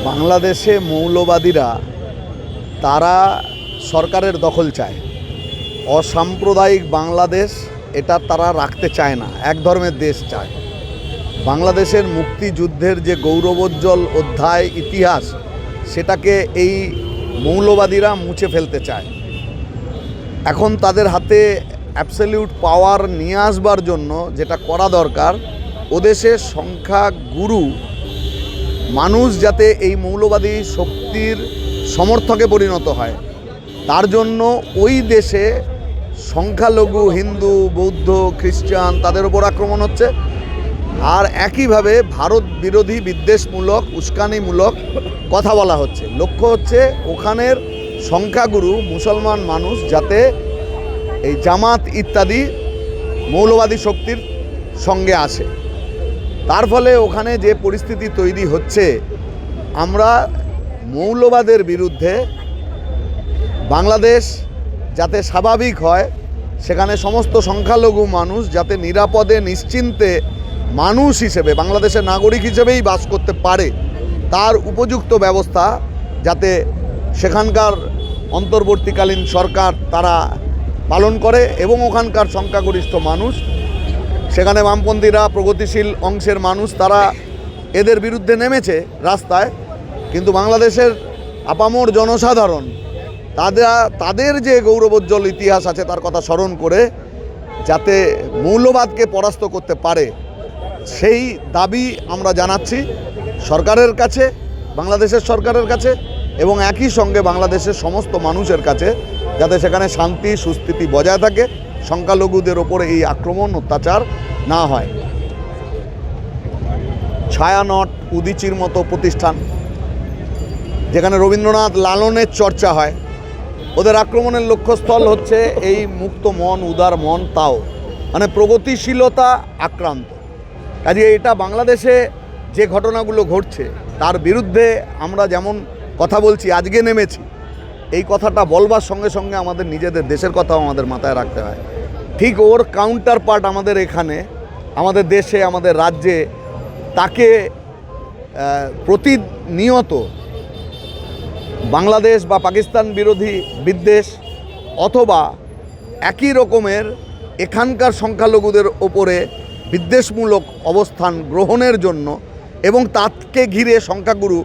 বাংলাদেশে মৌলবাদীরা তারা সরকারের দখল চায়। অসাম্প্রদায়িক বাংলাদেশ এটা তারা রাখতে চায় না, এক ধর্মের দেশ চায়। বাংলাদেশের মুক্তিযুদ্ধের যে গৌরবোজ্জ্বল অধ্যায় ইতিহাস, সেটাকে এই মৌলবাদীরা মুছে ফেলতে চায়। এখন তাদের হাতে অ্যাবসলিউট পাওয়ার নিয়ে আসবার জন্য যেটা করা দরকার, ওদেশের সংখ্যাগুরু মানুষ যাতে এই মৌলবাদী শক্তির সমর্থকে পরিণত হয়, তার জন্য ওই দেশে সংখ্যালঘু হিন্দু, বৌদ্ধ, খ্রিস্টান তাদের ওপর আক্রমণ হচ্ছে। আর একইভাবে ভারত বিরোধী বিদ্বেষমূলক উস্কানিমূলক কথা বলা হচ্ছে। লক্ষ্য হচ্ছে ওখানের সংখ্যাগুরু মুসলমান মানুষ যাতে এই জামাত ইত্যাদি মৌলবাদী শক্তির সঙ্গে আসে। তার ফলে ওখানে যে পরিস্থিতি তৈরি হচ্ছে, আমরা মৌলবাদের বিরুদ্ধে বাংলাদেশ যাতে স্বাভাবিক হয়, সেখানে সমস্ত সংখ্যালঘু মানুষ যাতে নিরাপদে নিশ্চিন্তে মানুষ হিসেবে, বাংলাদেশের নাগরিক হিসেবেই বাস করতে পারে, তার উপযুক্ত ব্যবস্থা যাতে সেখানকার অন্তর্বর্তীকালীন সরকার তারা পালন করে এবং ওখানকার সংখ্যাগরিষ্ঠ মানুষ, সেখানে বামপন্থীরা, প্রগতিশীল অংশের মানুষ, তারা এদের বিরুদ্ধে নেমেছে রাস্তায়। কিন্তু বাংলাদেশের আপামর জনসাধারণ তাদের যে গৌরবোজ্জ্বল ইতিহাস আছে তার কথা স্মরণ করে যাতে মৌলবাদকে পরাস্ত করতে পারে, সেই দাবি আমরা জানাচ্ছি সরকারের কাছে, বাংলাদেশের সরকারের কাছে, এবং একই সঙ্গে বাংলাদেশের সমস্ত মানুষের কাছে, যাতে সেখানে শান্তি সুস্থিতি বজায় থাকে, সংখ্যালঘুদের ওপরে এই আক্রমণ অত্যাচার না হয়। ছায়ানট, উদীচীর মতো প্রতিষ্ঠান, যেখানে রবীন্দ্রনাথ লালনের চর্চা হয়, ওদের আক্রমণের লক্ষ্যস্থল হচ্ছে এই মুক্ত মন, উদার মন, তাও মানে প্রগতিশীলতা আক্রান্ত। কাজে এটা বাংলাদেশে যে ঘটনাগুলো ঘটছে তার বিরুদ্ধে আমরা যেমন কথা বলছি, আজকে নেমেছি, এই কথাটা বলবার সঙ্গে সঙ্গে আমাদের নিজেদের দেশের কথাও আমাদের মাথায় রাখতে হয়। ঠিক ওর কাউন্টার পার্ট আমাদের এখানে, আমাদের দেশে, আমাদের রাজ্যে, তাকে প্রতিনিয়ত বাংলাদেশ বা পাকিস্তান বিরোধী বিদ্বেষ অথবা একই রকমের এখানকার সংখ্যালঘুদের ওপরে বিদ্বেষমূলক অবস্থান গ্রহণের জন্য এবং তাকে ঘিরে সংখ্যাগুরু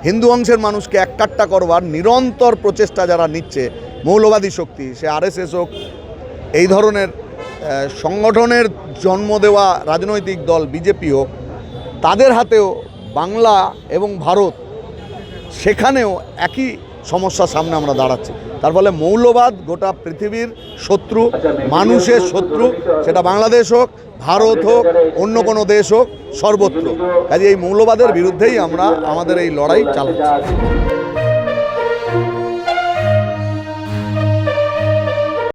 হিন্দু অংশের মানুষকে এককাট্টা করবার নিরন্তর প্রচেষ্টা যারা নিচ্ছে, মৌলবাদী শক্তি, সে আরএসএস হোক, এই ধরনের সংগঠনের জন্ম দেওয়া রাজনৈতিক দল বিজেপি হোক, তাদের হাতেও বাংলা এবং ভারত, সেখানেও একই সমস্যার সামনে আমরা দাঁড়াচ্ছি। তার ফলে মৌলবাদ গোটা পৃথিবীর শত্রু, মানুষের শত্রু, সেটা বাংলাদেশ হোক, ভারত হোক, অন্য কোনো দেশ হোক, সর্বত্র। কাজে এই মৌলবাদের বিরুদ্ধেই আমরা আমাদের এই লড়াই চালাচ্ছি।